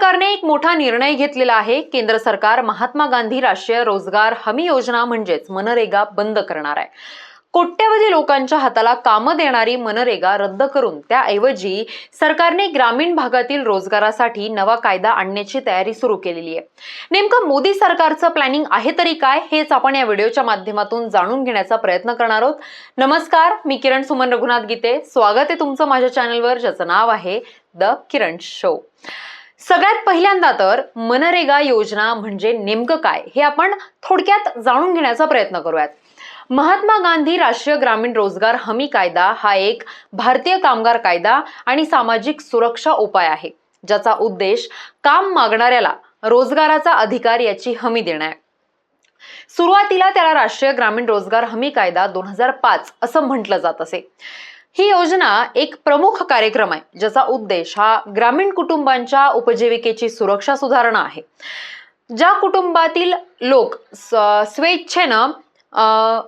सरकारने एक मोठा निर्णय घेतलेला आहे। केंद्र सरकार महात्मा गांधी राष्ट्रीय रोजगार हमी योजना म्हणजेच मनरेगा बंद करणार आहे। कोट्यवधी लोकांच्या हाताला कामं देणारी मनरेगा रद्द करून त्याऐवजी सरकारने ग्रामीण भागातील रोजगारासाठी नवा कायदा आणण्याची तयारी सुरू केलेली आहे। नेमकं मोदी सरकारचं प्लॅनिंग आहे तरी काय, हेच आपण या व्हिडिओच्या माध्यमातून जाणून घेण्याचा प्रयत्न करणार आहोत। नमस्कार, मी किरण सुमन रघुनाथ गीते। स्वागत आहे तुमचं माझ्या चॅनलवर, ज्याचं नाव आहे द किरण शो। सगळ्यात पहिल्यांदा तर मनरेगा योजना म्हणजे नेमकं काय हे आपण थोडक्यात जाणून घेण्याचा प्रयत्न करूयात। महात्मा गांधी राष्ट्रीय ग्रामीण रोजगार हमी कायदा हा एक भारतीय कामगार कायदा आणि सामाजिक सुरक्षा उपाय आहे, ज्याचा उद्देश काम मागणाऱ्याला रोजगाराचा अधिकार याची हमी देणे आहे। सुरुवातीला त्याला राष्ट्रीय ग्रामीण रोजगार हमी कायदा 2005 असं म्हटलं जात असे। ही योजना एक प्रमुख कार्यक्रम आहे, ज्याचा उद्देश हा ग्रामीण कुटुंबांच्या उपजीविकेची सुरक्षा सुधारणा आहे। ज्या कुटुंबातील लोक स्वेच्छेनं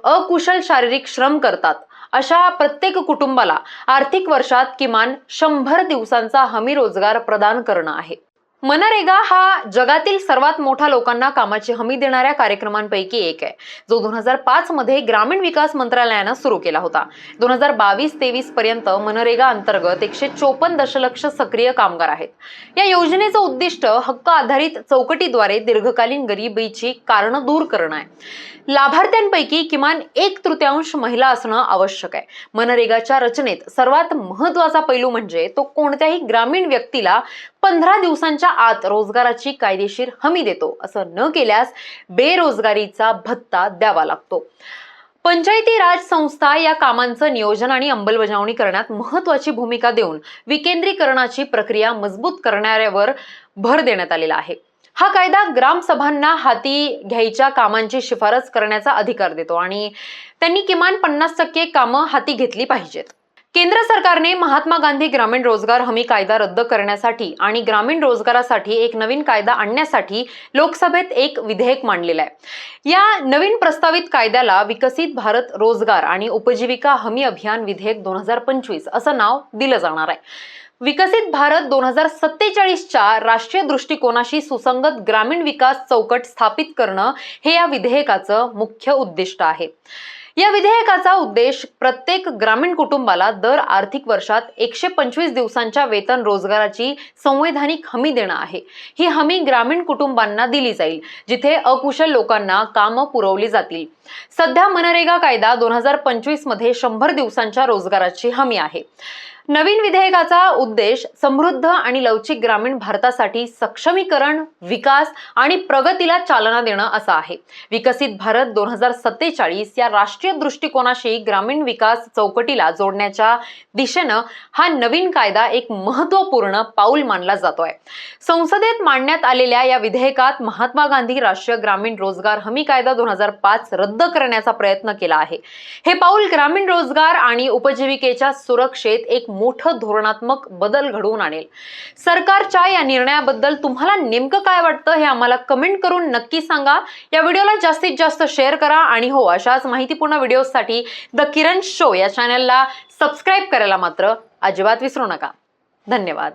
अकुशल शारीरिक श्रम करतात, अशा प्रत्येक कुटुंबाला आर्थिक वर्षात किमान 100 दिवसांचा हमी रोजगार प्रदान करणं आहे। मनरेगा हा जगातील सर्वात मोठा लोकांना कामाची हमी देणाऱ्या कार्यक्रमांपैकी एक आहे, जो 2005 मध्ये ग्रामीण विकास मंत्रालयानं सुरू केला होता। 2022-23 पर्यंत मनरेगा अंतर्गत 154 दशलक्ष सक्रिय कामगार आहेत। या योजनेचं उद्दिष्ट हक्क आधारित चौकटीद्वारे दीर्घकालीन गरिबीची कारणं दूर करणं आहे। लाभार्थ्यांपैकी किमान 1/3 महिला असणं आवश्यक आहे। मनरेगाच्या रचनेत सर्वात महत्त्वाचा पैलू म्हणजे तो कोणत्याही ग्रामीण व्यक्तीला 15 दिवसांच्या आत रोजगाराची कायदेशीर हमी देतो। असं न केल्यास बेरोजगारीचा भत्ता द्यावा लागतो। पंचायती राज संस्था या कामांचं नियोजन आणि अंमलबजावणी करण्यात महत्त्वाची भूमिका देऊन विकेंद्रीकरणाची प्रक्रिया मजबूत करण्यावर भर देण्यात आलेला आहे। हा कायदा ग्रामसभांना हाती घ्यायच्या कामांची शिफारस करण्याचा अधिकार देतो आणि त्यांनी किमान 50% कामं हाती घेतली पाहिजेत। केंद्र सरकारने महात्मा गांधी ग्रामीण रोजगार हमी कायदा रद्द करण्यासाठी आणि ग्रामीण रोजगारासाठी एक नवीन कायदा आणण्यासाठी लोकसभेत एक विधेयक मांडलेलं आहे। या नवीन प्रस्तावित कायद्याला विकसित भारत रोजगार आणि उपजीविका हमी अभियान विधेयक 2025 असं नाव दिलं जाणार आहे। विकसित भारत 2047च्या राष्ट्रीय दृष्टिकोनाशी सुसंगत ग्रामीण विकास चौकट स्थापित करणं हे या विधेयकाचं मुख्य उद्दिष्ट आहे। या विधेयकाचा उद्देश प्रत्येक ग्रामीण कुटुंबाला दर आर्थिक वर्षात 125 दिवसांच्या वेतन रोजगाराची संवैधानिक हमी देणं आहे। ही हमी ग्रामीण कुटुंबांना दिली जाईल जिथे अकुशल लोकांना कामं पुरवली जातील। सध्या मनरेगा कायदा 2025 मध्ये 100 दिवसांच्या रोजगाराची हमी आहे। नवीन विधेयकाचा उद्देश समृद्ध आणि लवचिक ग्रामीण भारतासाठी सक्षमीकरण, विकास आणि प्रगतीला चालना देणं असा आहे। विकसित भारत 2047 या राष्ट्रीय दृष्टिकोनाशी ग्रामीण विकास चौकटीला जोडण्याच्या दिशेनं हा नवीन कायदा एक महत्त्वपूर्ण पाऊल मानला जातोय। संसदेत मांडण्यात आलेल्या या विधेयकात महात्मा गांधी राष्ट्रीय ग्रामीण रोजगार हमी कायदा 2005 रद्द करण्याचा प्रयत्न केला आहे। हे पाऊल ग्रामीण रोजगार आणि उपजीविकेच्या सुरक्षेत एक मोठं धोरणात्मक बदल घडवून आणेल। सरकारच्या या निर्णयाबद्दल तुम्हाला नेमकं काय वाटतं हे आम्हाला कमेंट करून नक्की सांगा। या व्हिडिओला जास्तीत जास्त शेअर करा आणि हो, अशाच माहितीपूर्ण व्हिडिओसाठी द किरण शो या चॅनलला सबस्क्राईब करायला मात्र अजिबात विसरू नका। धन्यवाद।